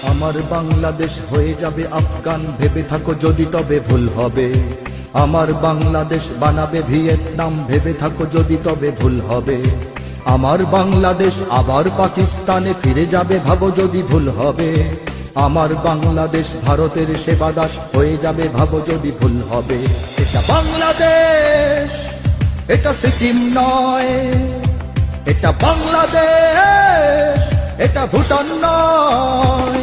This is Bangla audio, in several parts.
আমার বাংলাদেশ হয়ে যাবে আফগান, ভেবে থাকো যদি তবে ভুল হবে। আমার বাংলাদেশ বানাবে ভিয়েতনাম, ভেবে থাকো যদি তবে ভুল হবে। আমার বাংলাদেশ আবার পাকিস্তানে ফিরে যাবে, ভাবো যদি ভুল হবে। আমার বাংলাদেশ ভারতের সেবাদাস হয়ে যাবে, ভাবো যদি ভুল হবে। এটা বাংলাদেশ, এটা সিকিম নয়। এটা বাংলাদেশ, এটা ভুটান নয়।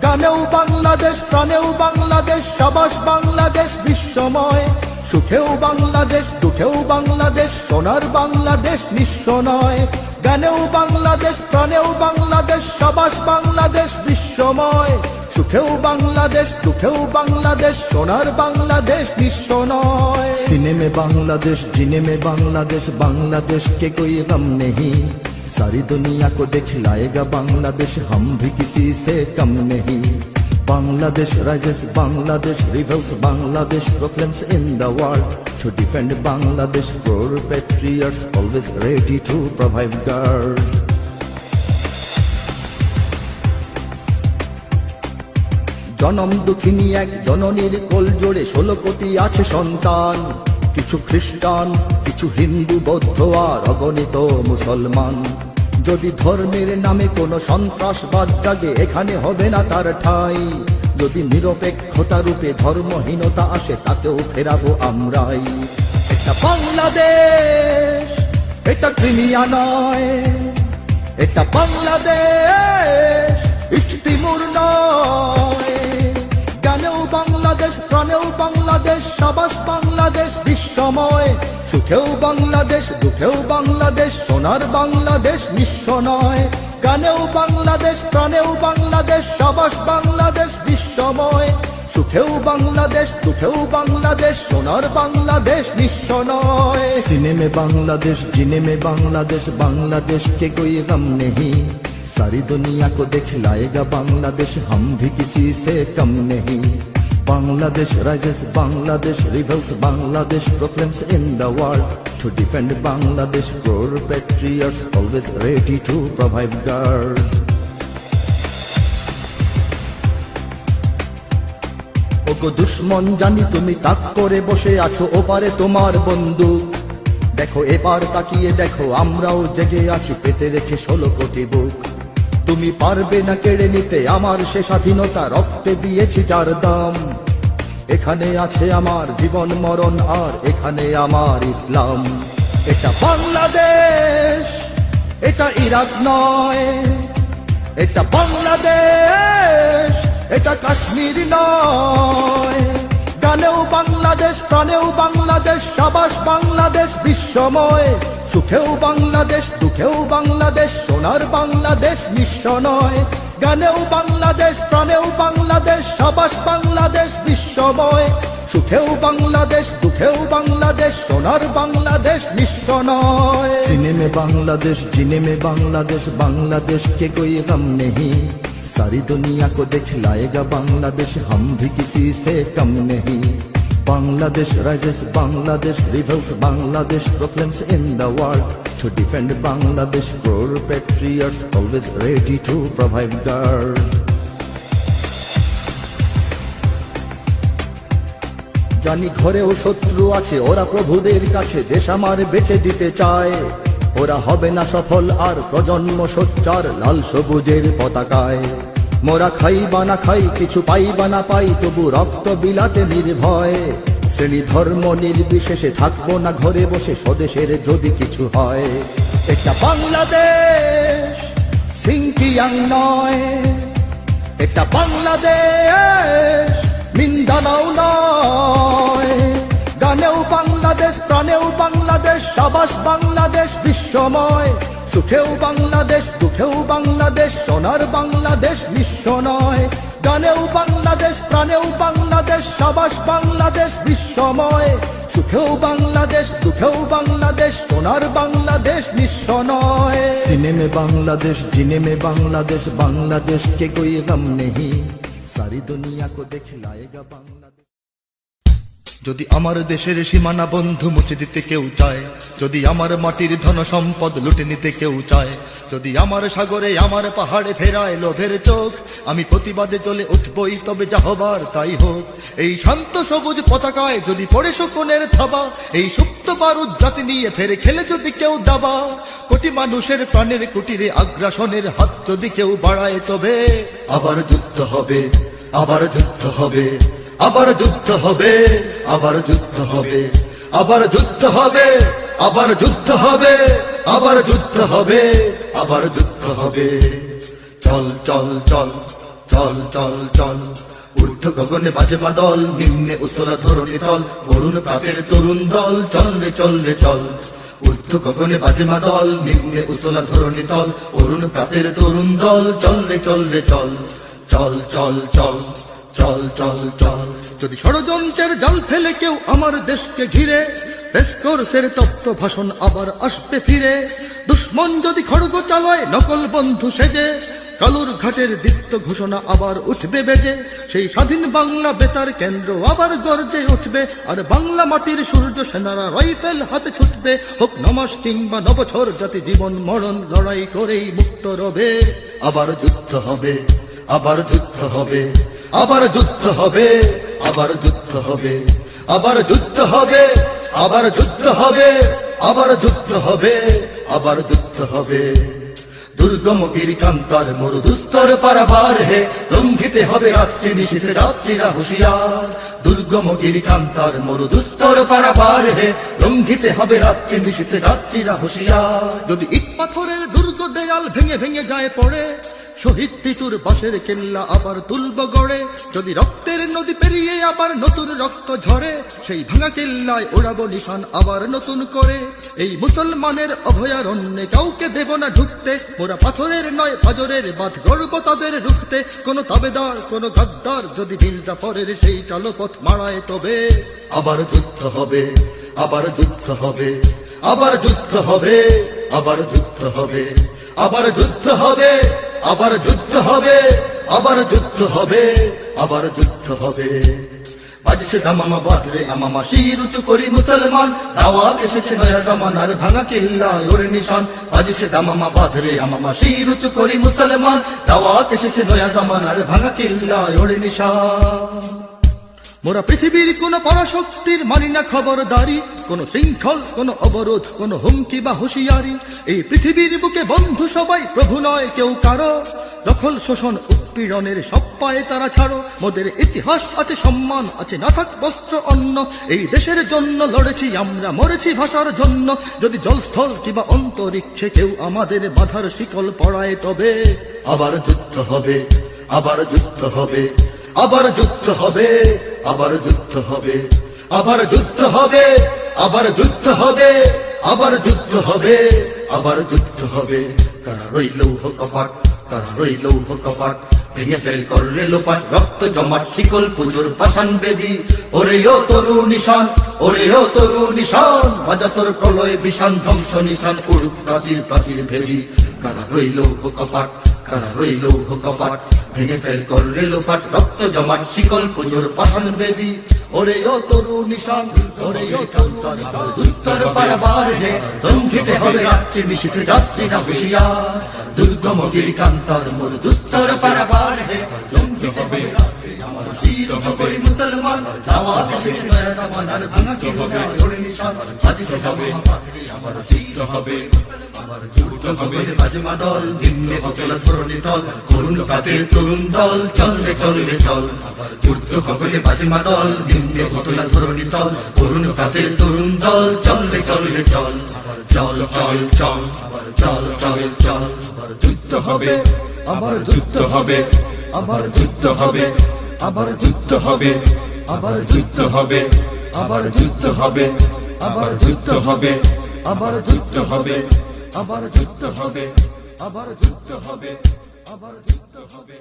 গানেও বাংলাদেশ, প্রাণেও বাংলাদেশ, সাবাস বাংলাদেশ বিশ্বময়। সুখেও বাংলাদেশ, দুঃখেও বাংলাদেশ, সোনার বাংলাদেশ নিঃস্ব নয়। গানেও বাংলাদেশ, প্রাণেও বাংলাদেশ, সাবাস বাংলাদেশ বিশ্বময়। সুখেও বাংলাদেশ, দুঃখেও বাংলাদেশ, সোনার বাংলাদেশ নিঃস্ব নয়। सीने में बांग्लादेश, जीने में बांग्लादेश, बांग्लादेश के कोई गम नहीं। सारी दुनिया को दिखलाएगा बांग्लादेश, हम भी किसी से कम नहीं। Bangladesh rises, Bangladesh rebels, Bangladesh proclaims in the world. To defend Bangladesh, brave patriots always ready to provide guard. জনম দুঃখিনী এক জননীর কোল জোড়ে 16 কোটি আছে সন্তান। কিছু খ্রিস্টান, কিছু হিন্দু, বৌদ্ধ আর অগণিত মুসলমান। যদি ধর্মের নামে কোনো সন্ত্রাসবাদ জাগে, এখানে হবে না তার ঠাঁই। যদি নিরপেক্ষতা রূপে ধর্মহীনতা আসে, তাকেও ফেরাবো আমরাই। এটা বাংলাদেশ, এটা ক্রিমিয়া নয়। এটা বাংলাদেশ, ইস্ট তিমুর নয়। গানেও বাংলাদেশ, প্রাণেও বাংলাদেশ, সাবাস বাংলাদেশ বিশ্বময়। সুখেও বাংলাদেশ, দুঃখেও বাংলাদেশ, সোনার বাংলাদেশ নিঃস্ব নয়। গানেও বাংলাদেশ, প্রাণেও বাংলাদেশ, সাবাস বাংলাদেশ বিশ্বময়। সুখেও বাংলাদেশ, দুঃখেও বাংলাদেশ, সোনার বাংলাদেশ নিঃস্ব নয়। सीने में बांग्लादेश, जीने में बांग्लादेश, बांग्लादेश के कोई गम नहीं। सारी दुनिया को दिखलाएगा बांग्लादेश, हम भी किसी से कम नहीं। Bangladesh rises, Bangladesh rebels, Bangladesh proclaims in the world. To defend Bangladesh, brave patriots always ready to provide guard. ওগো দুশ্মন, জানি তুমি তাক করে বসে আছো ওপারে তোমার বন্দুক। দেখো এবার তাকিয়ে দেখো, আমরাও জেগে আছি পেতে রেখে 16 কোটি বুক। তুমি পারবে না কেড়ে নিতে আমার সে স্বাধীনতা, রক্তে দিয়েছি যার দাম। এখানে আছে আমার জীবন মরণ, আর এখানে আমার ইসলাম। এটা বাংলাদেশ, এটা ইরাক নয়। এটা বাংলাদেশ, এটা কাশ্মীর নয়। গানেও বাংলাদেশ, প্রাণেও বাংলাদেশ, সাবাস বাংলাদেশ বিশ্বময়। সুখেও বাংলাদেশ, দুঃখেও বাংলাদেশ, সোনার বাংলাদেশ নিঃস্ব নয়। গানেও বাংলাদেশ, প্রাণেও বাংলাদেশ, সাবাস বাংলাদেশ বিশ্বময়। সুখেও বাংলাদেশ, দুঃখেও বাংলাদেশ, সোনার বাংলাদেশ নিঃস্ব নয়। सीने में बांग्लादेश, जीने में बांग्लादेश, बांग्लादेश के कोई गम नहीं। सारी दुनिया को दिखलाएगा बांग्लादेश, हम भी किसी से कम नहीं। Bangladesh rises, Bangladesh rebels, Bangladesh proclaims in the world. To defend Bangladesh, brave patriots always ready to provide guard. জানি ঘরেও শত্রু আছে, ওরা প্রভুদের কাছে দেশ আমার বেঁচে দিতে চায়। ওরা হবে না সফল আর প্রজন্ম সোচ্চার লাল সবুজের পতাকায়। মোরা খাই বা না খাই, কিছু পাই বা না পাই, তবু রক্ত বিলাতে নির্ভয়। শ্রেণী ধর্ম নির্বিশেষে থাকবো না ঘরে বসে, স্বদেশের যদি কিছু হয়। এটা বাংলাদেশ, সিংকিয়াং নয়। এটা বাংলাদেশ, মিন্দানাও নয়। গানেও বাংলাদেশ, প্রাণেও বাংলাদেশ, সাবাস বাংলাদেশ বিশ্বময়। সুখেও বাংলাদেশ, দুঃখেও বাংলাদেশ, সোনার বাংলাদেশ নিঃস্ব নয়। গানেও বাংলাদেশ, প্রাণেও বাংলাদেশ, সাবাস বাংলাদেশ বিশ্বময়। সুখেও বাংলাদেশ, দুঃখেও বাংলাদেশ, সোনার বাংলাদেশ নিঃস্ব নয়। सीने में बांग्लादेश, जीने में बांग्लादेश, बांग्लादेश के कोई गम नहीं। सारी दुनिया को दिखलाएगा बांग्लादेश। যদি আমার দেশের সীমানা বন্ধু মুছে দিতে কেউ চায়, যদি আমার মাটির ধন সম্পদ লুটে নিতে কেউ চায়, যদি আমার সাগরে আমার পাহাড়ে ফেরায় লোভের চোখ, আমি প্রতিবাদে চলে উঠবই, তবে যা হবার তাই হোক। এই শান্ত সবুজ পতাকায় যদি পড়ে শকুনের থাবা, এই সুপ্ত বারুদ জাতি নিয়ে ফেরে খেলে যদি কেউ দাবা, কোটি মানুষের প্রাণের কুটিরে আগ্রাসনের হাত যদি কেউ বাড়ায়, তবে আবার যুদ্ধ হবে, আবার যুদ্ধ হবে, আবার যুদ্ধ হবে, আবার যুদ্ধ হবে, আবার যুদ্ধ হবে, আবার যুদ্ধ হবে, আবার যুদ্ধ হবে, আবার যুদ্ধ হবে। চল চল চল চল চল চল, ঊর্ধ্ব গগনে বাজে মাদল, নিম্নে উতলা ধরণী তল, করুণ প্রাতের তরুণ দল, চল রে চল রে চল। ঊর্ধ্ব গগনে বাজে মাদল, নিম্নে উতলা ধরণী তল, করুণ প্রাতের তরুণ দল, চল রে চল রে চল। চল চল চল চল চল চল। যদি ষড়যন্ত্রের জাল ফেলে কেউ আমার দেশকে ঘিরে, রেসকোর্সের তপ্ত ভাষণ আবার আসবে ফিরে। দুশ্মন যদি খড়গ চালায় নকল বন্ধু সেজে, কালুর ঘাটের দীপ্ত ঘোষণা আবার উঠবে বেজে। সেই স্বাধীন বাংলা বেতার কেন্দ্র আবার গর্জে উঠবে, আর বাংলা মাটির সূর্য সেনারা রাইফেল হাতে ছুটবে। হোক নমাস কিংবা নবছর, জাতি জীবন মরণ লড়াই করেই মুক্ত রবে। আবার যুদ্ধ হবে, আবার যুদ্ধ হবে, আবার যুদ্ধ হবে, আবার যুদ্ধ হবে, আবার যুদ্ধ হবে, আবার যুদ্ধ হবে, আবার যুদ্ধ হবে, আবার যুদ্ধ হবে। দুর্গম গিরিকান্তার মরুদুস্তর পারাবার হে, লঙ্ঘিতে হবে রাত্রি নিশীথে যাত্রীরা হুঁশিয়ার। দুর্গম গিরিকান্তার মরুদুস্তর পারাবার হে, লঙ্ঘিতে হবে রাত্রি নিশীথে যাত্রীরা হুঁশিয়ার। যদি ইট পাথরের দুর্গ দেয়াল ভেঙে ভেঙে যায় পড়ে, শহীদ তিতুর বাঁশের কেল্লা আবার তুলব গড়ে। যদি রক্তের নদী পেরিয়ে আবার নতুন রক্ত ঝরে, সেই ভাঙা কেল্লায় ওড়াবো নিশান আবার নতুন করে। এই মুসলমানের অভয়ারণ্যে কাউকে দেব না ঢুকতে, মোরা পাথরের নয় পাজরের বাঁধ গর্ব তাদের রুখতে। কোন তাবেদার কোন গাদ্দার যদি মীর জাফরের সেই টালপথ মারায়, তবে আবার যুদ্ধ হবে, আবার যুদ্ধ হবে, আবার যুদ্ধ হবে, আবার যুদ্ধ হবে, আবার যুদ্ধ হবে, আবার যুদ্ধ হবে, আবার যুদ্ধ হবে, আবার যুদ্ধ হবে। বাজছে দামামা বাদরে আমামা, শির উঁচু করি মুসলমান, দাওয়াত এসেছে নয়া জামানার ভাঙা কিল্লা ওরে নিশান। বাজছে দামামা বাদরে আমামা, শির উঁচু করি মুসলমান, দাওয়াত এসেছে নয়া জামানার ভাঙা কিল্লা ওরে নিশান। মোরা পৃথিবীর কোন পরাশক্তির মানি না খবরদারি, কোন শৃঙ্খল, কোন অবরোধ, কোন হুমকি বা হুঁশিয়ারি। এই পৃথিবীর বুকে বন্ধু সবাই, প্রভু নয় কেউ কারো। দখল শোষণ উৎপীড়নের সব পায়ে তারা ছাড়ো। মোদের ইতিহাস আছে, সম্মান আছে, না থাক বস্ত্র অন্ন। এই দেশের জন্য লড়েছি আমরা, মরেছি ভাষার জন্য। যদি জলস্থল কিংবা অন্তরিক্ষে কেউ আমাদের বাধার শিকল পড়ায়, তবে আবার যুদ্ধ হবে, আবার যুদ্ধ হবে, আবার যুদ্ধ হবে, আবার যুদ্ধ হবে, আবার যুদ্ধ হবে, আবার যুদ্ধ হবে, আবার যুদ্ধ হবে, আবার যুদ্ধ হবে। কারা রইল কপাট, কারা রইল কপাট, ভেঙে ফেল করলে লোপাট, রক্ত জমাট শিকল পুজোর পাষাণ বেদি। ওরে ও তরু নিশান, ওরে ও তরু নিশান, বাজাতর প্রলয় বিষান ধ্বংস নিশান, উড়ুক প্রাচীর প্রাচীর ভেদি। কারা রইল কপাট, কারা রইল কপাট, ভেঙে ফেল করলে লোপাট, রক্ত জমাট শিকল পুজোর পাষাণ বেদি। ওরে ও তরু নিশান, ওরে ও কান্তার দুস্তর পারাবার হে, লঙ্ঘিতে হবে রাত্রি নিশীথে যাত্রীরা হুঁশিয়ার। দুর্গম গিরিকান্তার মরুদুস্তর পারাবার হে, লঙ্ঘিতে হবে রাত্রি আমার শির হবে মুসলমান, দাওয়াত এসেছে নয়া জামানার ভাঙা কিল্লা ওরে নিশান। বাজছে দামামা বাদরে আমার যুদ্ধ হবে, আবার যুদ্ধ হবে। বাজে মাদল, নিম্নে উতলা ধরণী তল, করুণ প্রাতের তরুণ দল, চল রে চল রে চল। ঊর্ধ্ব গগনে বাজে মাদল, নিম্নে উতলা ধরণী তল, করুণ প্রাতের তরুণ দল, চল রে চল রে চল। চল চল চল চল চল চল। আবার যুদ্ধ হবে, আবার যুদ্ধ হবে, আবার যুদ্ধ হবে, আবার যুদ্ধ হবে, আবার যুদ্ধ হবে, আবার যুদ্ধ হবে, আবার যুদ্ধ হবে, আবার যুদ্ধ হবে, আবার যুদ্ধ হবে, আবার যুদ্ধ হবে, আবার যুদ্ধ হবে।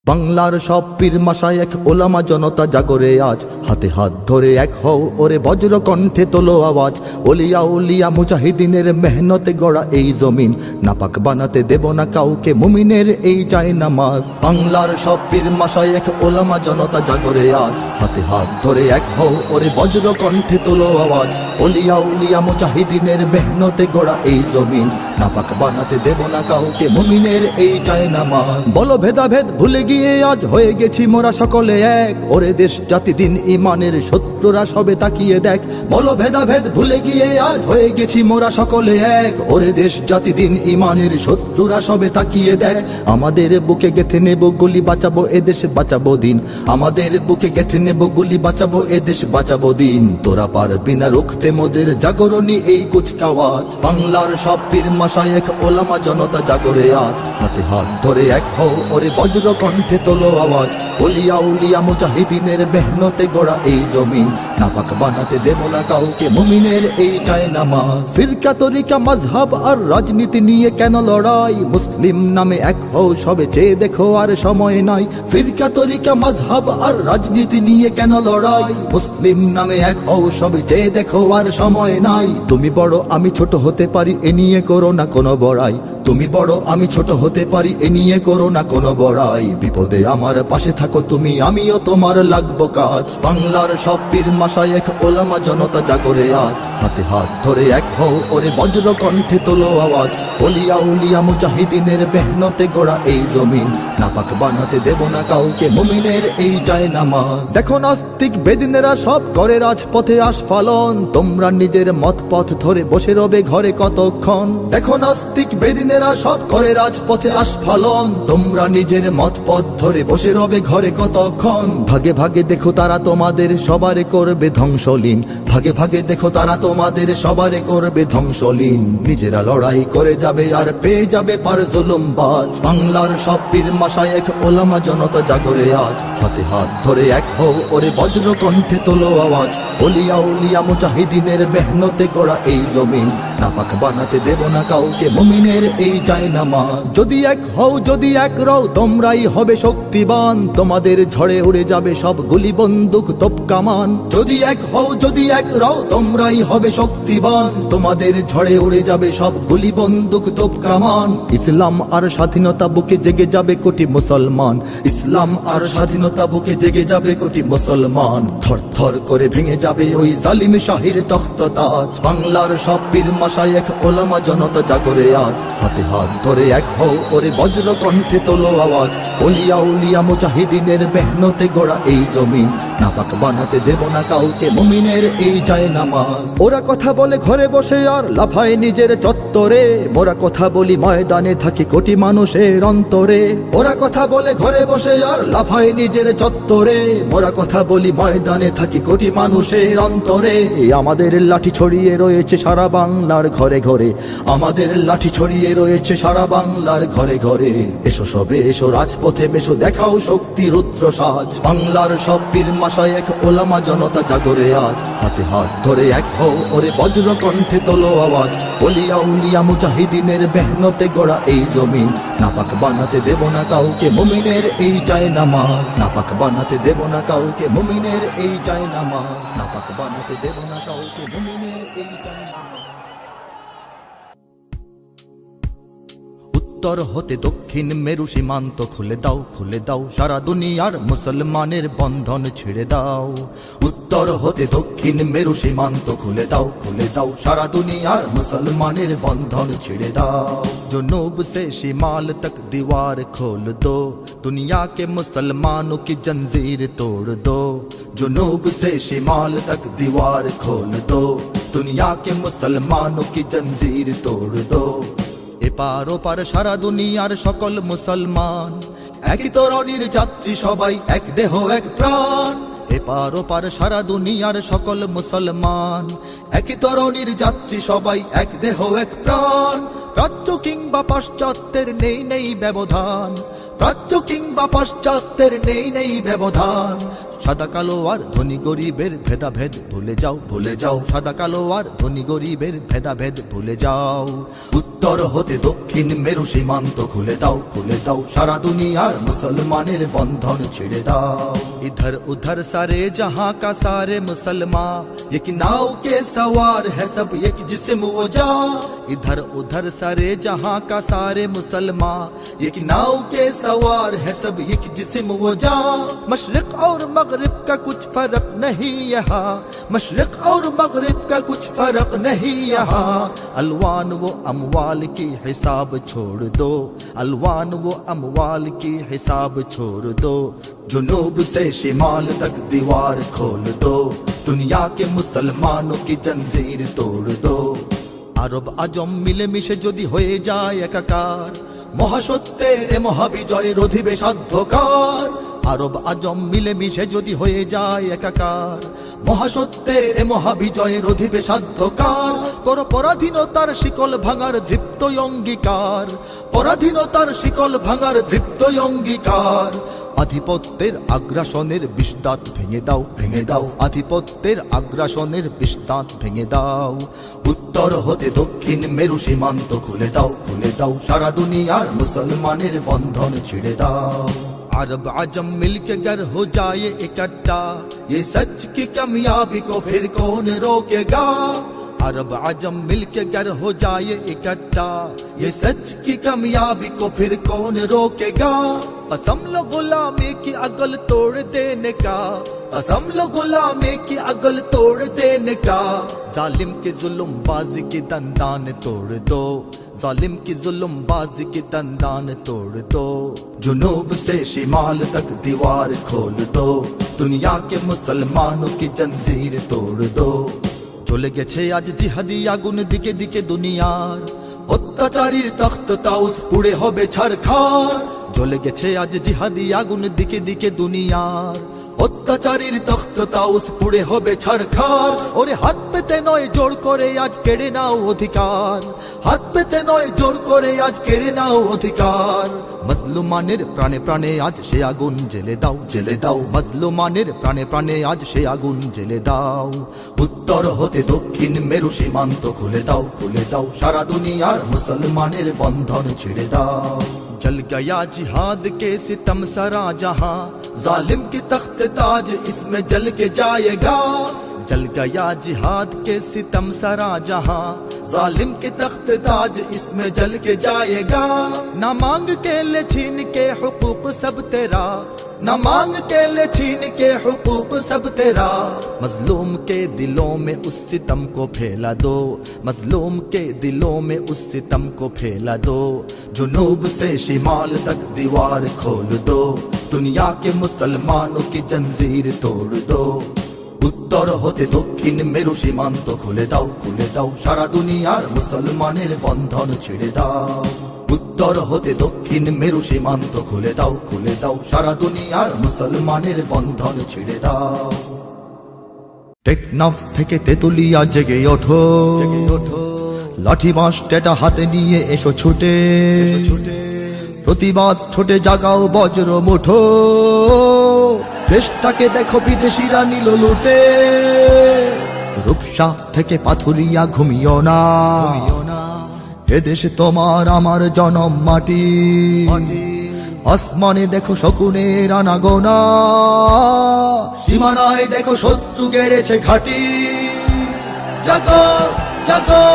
বাংলার সব পীর মাশায়েখ ওলামা জনতা জাগরে আজ, হাতে হাত ধরে এক হও ওরে বজ্র কণ্ঠে তোলো আওয়াজ। ওলিয়া উলিয়া মুজাহিদিনের মেহনতে গড়া এই জমিন, নাপাক বানাতে দেব না কাউকে মুমিনের এই চাই নামাজ। বাংলার সব পীর মাশায়েখ ওলামা জনতা জাগরে আজ, হাতে হাত ধরে এক হও ওরে বজ্র কণ্ঠে তোলো আওয়াজ। ওলিয়া উলিয়া মুজাহিদিনের মেহনতে গড়া এই জমিন, নাপাক বানাতে দেব না কাউকে মুমিনের এই চাই নামাজ। বলো ভেদাভেদ ভুলে গিয়ে আজ হয়ে গেছি মোরা সকলে এক, ওরে দেশ জাতি দিন ইমানের শত্রুরা সবে তাকিয়ে দেখ। বলো ভেদাভেদ ভুলে গিয়ে আজ হয়ে গেছি মোরা সকলে এক, ওরে দেশ জাতি দিন ইমানের শত্রুরা সবে তাকিয়ে দেখ। আমাদের বুকে গেথে নেব গুলি, বাঁচাবো এদেশ বাঁচাবো দিন। আমাদের বুকে গেথে নেব গুলি, বাঁচাবো এদেশ বাঁচাবো দিন। তোরা পারবি না রুখতে মোদের জাগরণী এই কুচকাওয়াজ। বাংলার সব পীর মাশায়েখ ওলামা জনতা জাগরে আজ, হাতে হাত ধরে এক হও ওরে বজ্র কণ্ঠে তোলো আওয়াজ। ওলিয়া উলিয়া মুজাহিদিনের মেহনতে গড়া এই জমিন, নাপাক বানাতে দেব না কাউকে মুমিনের এই চাই নামাজ। ফিরকা তরিকা মাযহাব আর রাজনীতি নিয়ে কেন লড়াই, মুসলিম নামে এক হও সবে চেয়ে দেখো আর সময় নাই। ফিরকা তরিকা মাযহাব আর রাজনীতি নিয়ে কেন লড়াই, মুসলিম নামে এক হও সবে চেয়ে দেখো আর সময় নাই। তুমি বড় আমি ছোট হতে পারি এ নিয়ে করো না কোনো বড়াই, তুমি বড় আমি ছোট হতে পারি এ নিয়ে করো না কোনো বড়াই। বিপদে আমার পাশে থাকো তুমি, আমিও তোমার লাগবো কাজ। বাংলার সব পীর মাশায়েখ ওলামা জনতা জাগরে আজ, হাতে হাত ধরে এক হও ওরে বজ্র কণ্ঠে তোলো আওয়াজ। ওলিয়া উলিয়া মুজাহিদিনের মেহনতে গড়া এই জমিন, নাপাক বানাতে দেব না কাউকে মুমিনের এই চাই নামাজ। দেখো নাস্তিক বেদিনেরা সব করে রাজপথে আস্ফালন, তোমরা নিজের মত পথ ধরে বসে রবে ঘরে কতক্ষণ। দেখো নাস্তিক বেদিনেরা সব করে রাজপথে আস্ফালন, তোমরা নিজের মত পথ ধরে বসে রবে ঘরে কতক্ষণ। ভাগে ভাগে দেখো তারা তোমাদের সবারে করবে ধ্বংসলীন, ভাগে ভাগে দেখো তারা তোমাদের সবারে করবে ধ্বংসলীন। নিজেরা লড়াই করে যাবে আর পেয়ে যাবে পার জুলুমবাজ। বাংলার সব পীর মাশায়েখ ওলামা জনতা জাগরে আজ, হাতে হাত ধরে এক হও ওরে বজ্র কণ্ঠে তোলো আওয়াজ। ওলিয়া উলিয়া মুজাহিদিনের মেহনতে গড়া এই জমিন, নাপাক বানাতে দেব না কাউকে মুমিনের এই চাই নামাজ। যদি এক হও যদি এক রও তোমরাই হবে শক্তিবান, তোমাদের ঝড়ে উড়ে যাবে সব গুলি বন্দুক তোপ কামান। যদি এক হও যদি এক রও তোমরাই হবে শক্তিবান, তোমাদের ঝড়ে উড়ে যাবে সব গুলি বন্দুক তোপ কামান। ইসলাম আর স্বাধীনতা বুকে জেগে যাবে কোটি মুসলমান, ইসলাম আর স্বাধীনতা বুকে জেগে যাবে কোটি মুসলমান। থর থর করে ভেঙে যাবে ওই জালিম শাহির তখ্ত তাজ। বাংলার সব পীর মাশায়েখ ওলামা জনতা জাগরে আজ, হাতে হাত ধরে এক হও ওরে বজ্র কণ্ঠে তোলো আওয়াজ। ওলিয়া উলিয়া মুজাহিদিনের মেহনতে গড়া এই জমিন, নাপাক বানাতে দেব না কাউকে মুমিনের এই চাই নামাজ। ওরা কথা বলে ঘরে বসে আর লাফায় নিজের চত্বরে, মোরা কথা বলি ময়দানে থাকি কোটি মানুষের অন্তরে। ওরা কথা বলে ঘরে বসে আর লাফায় নিজের চত্বরে, মোরা কথা বলি ময়দানে থাকি কোটি মানুষের অন্তরে। আমাদের লাঠি ছড়িয়ে রয়েছে সারা বাংলার ঘরে ঘরে, আমাদের লাঠি ছড়িয়ে রয়েছে সারা বাংলার ঘরে ঘরে। এসো সবে এসো রাজপথে বেশো দেখাও শক্তি রুদ্র সাজ। বাংলার সব পীর মাশায়েখ ওলামা জনতা জাগরে আজ, হাতে হাত ধরে এক হও ওরে বজ্র কণ্ঠে তোলো আওয়াজ। ওলিয়া উলিয়া মুজাহিদিনের মেহনতে গড়া এই জমিন, নাপাক বানাতে দেব না কাউকে মুমিনের এই চাই নামাজ। নাপাক বানাতে দেব না কাউকে মুমিনের এই চাই নামাজ, নাপাক বানাতে দেব না কাউকে মুমিনের এই চাই নামাজ। উত্তর হতে দক্ষিণ মেরু সীমান্ত খুলে দাও, সারা দুনিয়ার মুসলমানের বন্ধন ছেড়ে দাও। উত্তর হতে দক্ষিণ মেরু সীমান্ত খুলে দাও, সারা দুনিয়ার মুসলমানের বন্ধন ছেড়ে দাও। जुनूब से शिमाल तक दीवार खोल दो, दुनिया के मुसलमानों की जंजीर तोड़ दो। जुनूब से शिमाल तक दीवार खोल दो, दुनिया के मुसलमानों की जंजीर तोड़ दो। এপার ওপার সারা দুনিয়ার সকল মুসলমান, একই তরণীর যাত্রী সবাই এক দেহ এক প্রাণ। এপার ওপার সারা দুনিয়ার সকল মুসলমান, একই তরণীর যাত্রী সবাই এক দেহ এক প্রাণ। প্রাচ্য কিংবা পাশ্চাত্যের নেই নেই ব্যবধান, প্রাচ্য কিংবা পাশ্চাত্যের নেই নেই ব্যবধান। সাদা কালো আর ধনী গরিবের ভেদাভেদ ভুলে যাও, ভুলে যাও। সাদা কালো আর ধনী গরিবের ভেদাভেদ ভুলে যাও। উত্তর হতে দক্ষিণ মেরু সীমান্ত খুলে দাও, খুলে দাও। সারা দুনিয়ার মুসলমানের বন্ধন ছেড়ে দাও। इधर उधर सारे जहां का सारे मुसलमान एक नाव के सवार है सब एक जिस्म वो जा। इधर उधर सारे जहां का सारे मुसलमान एक नाव के सवार है सब एक जिस्म वो जा। मशरिक और मगरिब का कुछ फर्क नहीं यहाँ, मशरिक और मगरिब का कुछ फर्क नहीं यहाँ। अलवान वो अमवाल की हिसाब छोड़ दो, अलवान वो अमवाल की हिसाब छोड़ दो। जुनूब से शिमाल तक दीवार खोल दो, दुनिया के मुसलमानों की जंजीर तोड़ दो। আরব আজম মিলেমিশে যদি হয়ে যায় একাকার, মহাসত্যের এ মহাবিজয়ের অধিবে সাধ্যকার। আরব আজম মিলেমিশে যদি হয়ে যায় একাকার, মহাসত্যের এ মহাবিজয়ের অধিবে সাধ্যকার। করো পরাধীনতার শিকল ভাঙার দৃপ্ত অঙ্গীকার, পরাধীনতার শিকল ভাঙার দৃপ্ত অঙ্গীকার। আধিপত্যের আগ্রাসনের বিষদাঁত ভেঙে দাও, ভেঙে দাও। আধিপত্যের আগ্রাসনের বিষদাঁত ভেঙে দাও। উত্তর হতে দক্ষিণ মেরু সীমান্ত খুলে দাও, খুলে দাও। সারা দুনিয়ার মুসলমানের বন্ধন ছিঁড়ে দাও। अरब आजम मिलके गर हो जाए इकट्ठा, ये सच की कामयाबी को फिर कौन रोकेगा। अरब आजम मिलके गर हो जाए इकट्ठा, ये सच की कामयाबी को फिर कौन रोकेगा। कसम लो गुलामी की अगल तोड़ देने का, कसम लो गुलामी की अगल तोड़ देने का। जालिम की जुल्म बाजी की दंदान तोड़ दो, जालिम की जुल्म बाजी की दंदान तोड़ दो। जुनूब से शिमाल तक दीवार खोल दो, दुनिया के मुसलमानों की जंजीर तोड़ दो। জ্বলে গেছে আজ জিহাদি আগুন দিকে দিকে দুনিয়ার, অত্যাচারীর তখ্ত তাউস পুড়ে হবে ছারখার। জ্বলে গেছে আজ জিহাদি আগুন দিকে দিকে দুনিয়ার, অত্যাচারীর তখ্ত তাউস পুড়ে হবে ছারখার। ওরে হাত পেতে নয় জোর করে আজ কেড়ে নাও অধিকার, হাত পেতে নয় জোর করে আজ কেড়ে নাও অধিকার। মজলুমানের প্রাণে প্রাণে আজ সে আগুন জেলে দাও, জেলে দাও। মজলুমানের প্রাণে প্রাণে আজ সে আগুন জেলে দাও। উত্তর হতে দক্ষিণ মেরু সীমান্ত খুলে দাও, খুলে দাও। সারা দুনিয়ার মুসলমানের বন্ধন ছিঁড়ে দাও। जल गया जिहाद के सितम सरा जहां, जालिम की तख्त ताज इसमें जल के जाएगा। जल गया जिहाद के सितम सरा जहां, जालिम के तख्त ताज इसमें जल के जाएगा। ना मांग के ले छीन के हुकूक सब तेरा, ना मांग के ले छीन के हुकूक सब तेरा। मजलूम के दिलों में उस सितम को फैला दो, मजलूम के दिलों में उस सितम को फैला दो। जुनूब से शिमाल तक दीवार खोल दो, दुनिया के मुसलमानों की जंजीर तोड़ दो। উত্তর হতে দক্ষিণ মেরু সীমান্ত খুলে দাও, খুলে দাও। সারা দুনিয়ার মুসলমানের বন্ধন ছিঁড়ে দাও। উত্তর হতে দক্ষিণ মেরু সীমান্ত খুলে দাও, খুলে দাও। সারা দুনিয়ার মুসলমানের বন্ধন ছিঁড়ে দাও। টেকনাফ থেকে তেতুলিয়া জেগে ওঠো, জেগে ওঠো। লাঠি বাঁশ টেটা হাতে নিয়ে এসো ছুটে, ছুটে। প্রতিবাদ ছোটে জাগাও বজ্র মুঠো। দেশটাকে দেখো বিদেশিরা নিল লুটে। রূপসা থেকে পাথুরিয়া ঘুমিও না, এদেশ তোমার আমার জনম মাটি। আসমানে দেখো শকুনের আনাগোনা, সীমানায় দেখো শত্রু গেড়েছে ঘাটি। জাগো জাগো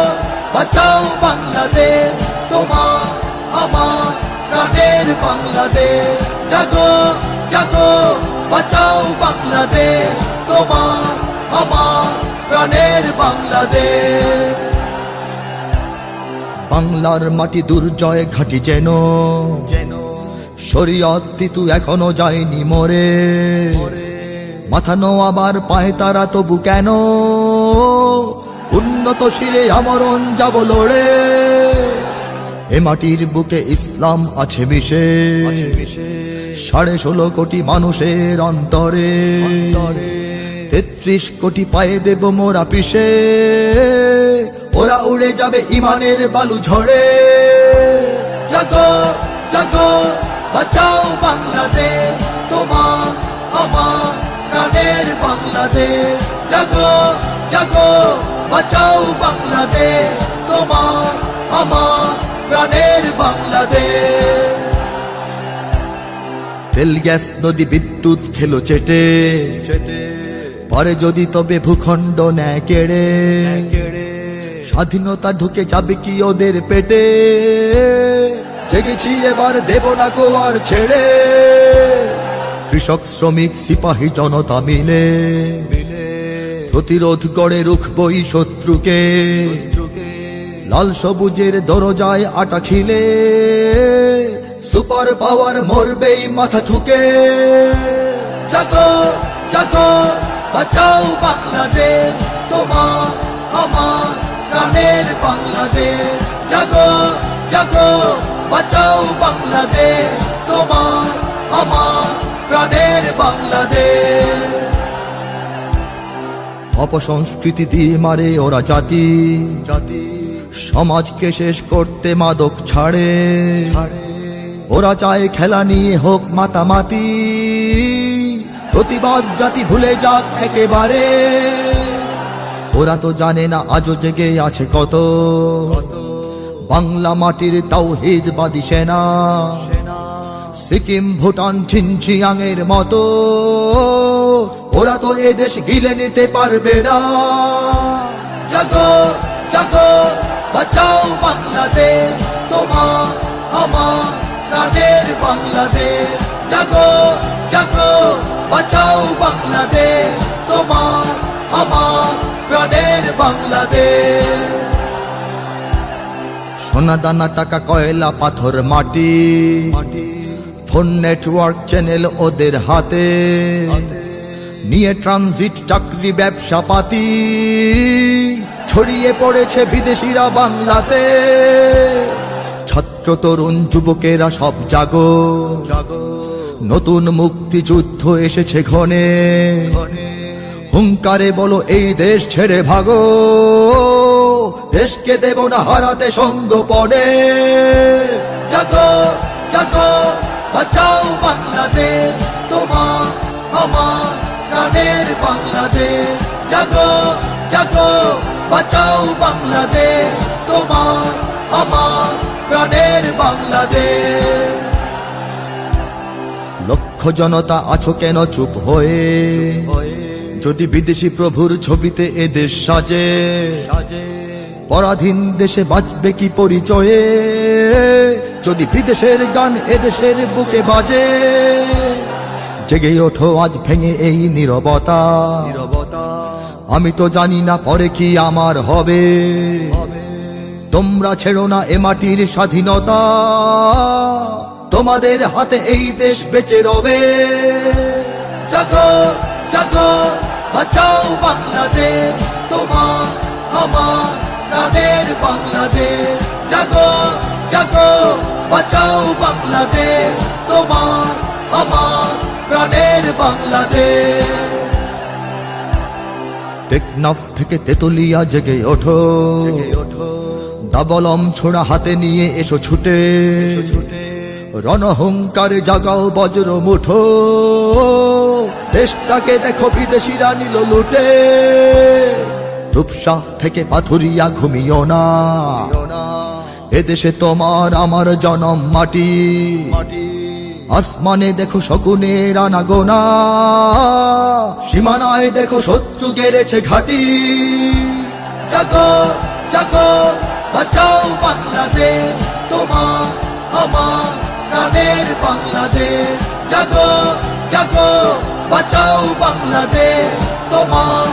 বাঁচাও বাংলাদেশ, তোমার আমার প্রাণের বাংলাদেশ। জাগো জাগো বাঁচাও বাংলাদেশ, তোমার আমার প্রাণের বাংলাদেশ। বাংলার মাটি দুর্জয় ঘাটি যেন, যেন শরীয়ত তিতু এখনো যায়নি মরে। মাথা নোয়াবার পায় তারা তবু কেন, উন্নত শিরে আমরণ যাব লড়ে। এ মাটির বুকে ইসলাম আছে মিশে, 16.5 কোটি মানুষের অন্তরে। 33 কোটি পায়ে দেব মোরা পিষে, ওরা উড়ে যাবে ইমানের বালু ঝড়ে। জাগো জাগো বাঁচাও বাংলাদেশ, তোমার আমার প্রাণের বাংলাদেশ। জাগো জাগো বাঁচাও বাংলাদেশ, তোমার আমার প্রাণের বাংলাদেশ। তেল গ্যাস নদী বিদ্যুৎ খেলো চেটে চেটে, পরে যদি তবে ভূখণ্ড নেয় কেড়ে। স্বাধীনতা ঢুকে যাবে কি ওদের পেটে? জেগেছি এবার দেব না গো আর ছেড়ে। কৃষক শ্রমিক সিপাহী জনতা মিলে প্রতিরোধ গড়ে রুখবই শত্রুকে। লাল সবুজের দরজায় আটা খিলে সুপার পাওয়ার মরবেই মাথা ঠুকে। জাগো জাগো বাঁচাও বাংলাদেশ, তোমার আমার প্রাণের বাংলাদেশ। জাগো জাগো বাঁচাও বাংলাদেশ, তোমার আমার প্রাণের বাংলাদেশ। অপসংস্কৃতি দিয়ে মারে ওরা জাতি জাতি, সমাজকে শেষ করতে মাদক ছাড়ে। ওরা চায় খেলা নিয়ে হোক মাতামাতি, প্রতিবাদ জাতি ভুলে যাক একেবারে। ওরা তো জানে না আজও জেগে আছে কত বাংলা মাটির তাওহীদবাদী সেনা। সিকিম ভুটান ঝিনঝিয়াংয়ের মতো ওরা তো এদেশ গিলে নিতে পারবে না। জাগো জাগো বাঁচাও বাংলাদেশ, তোমার আমার প্রাণের বাংলাদেশ। জাগো জাগো বাঁচাও বাংলাদেশ, তোমার আমার প্রাণের বাংলাদেশ। সোনা দানা টাকা কয়লা পাথর মাটি, ফোন নেটওয়ার্ক চ্যানেল ওদের হাতে। নিয়ে ট্রানজিট চাকরি ব্যবসা পাতি, ছড়িয়ে পড়েছে বিদেশিরা বাংলাতে। ছাত্র তরুণ যুবকেরা সব জাগো জাগো, নতুন মুক্তিযুদ্ধ এসেছে ঘনে। হুঙ্কারে বলো এই দেশ ছেড়ে ভাগো, দেশকে দেব না হারাতে সঙ্গপনে। জাগো জাগো বাঁচাও বাংলাদেশ, তোমার আমার প্রাণের বাংলাদেশ। জাগো জাগো বাঁচাও বাংলাদেশ, তোমার আমার প্রাণের বাংলাদেশ। লক্ষ জনতা আছো কেন চুপ হয়ে? যদি বিদেশি প্রভুর ছবিতে এ দেশ সাজে, পরাধীন দেশে বাঁচবে কি পরিচয়ে? যদি বিদেশের গান এদেশের বুকে বাজে। জেগে ওঠো আজ ভেঙে এই নীরবতা, আমি তো জানি না পরে কি আমার হবে। তোমরা ছেড়ো না এ মাটির স্বাধীনতা, তোমাদের হাতে এই দেশ বেঁচে রবে। জাগো জাগো বাঁচাও বাংলাদেশ, তোমার আমার প্রাণের বাংলাদেশ। জাগো জাগো বাঁচাও বাংলাদেশ, তোমার আমার প্রাণের বাংলাদেশ। টেকনাফ থেকে তেতুলিয়া জেগে ওঠো, দাবলম ছোড়া হাতে নিয়ে এসো ছুটে। রণহুঙ্কারে জাগাও বজ্র মুঠো, দেশটাকে দেখো বিদেশিরা নিল লুটে। রূপসা থেকে পাথুরিয়া ঘুমিও না, এদেশে তোমার আমার জনম মাটি। আসমানে দেখো শকুনের আনাগোনা, সীমানায় দেখো শত্রু গেড়েছে ঘাটি। জাগো জাগো বাঁচাও বাংলাদেশ, তোমার আমার প্রাণের বাংলাদেশ। জাগো জাগো বাঁচাও বাংলাদেশ, তোমার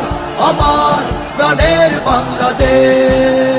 আমার প্রাণের বাংলাদেশ।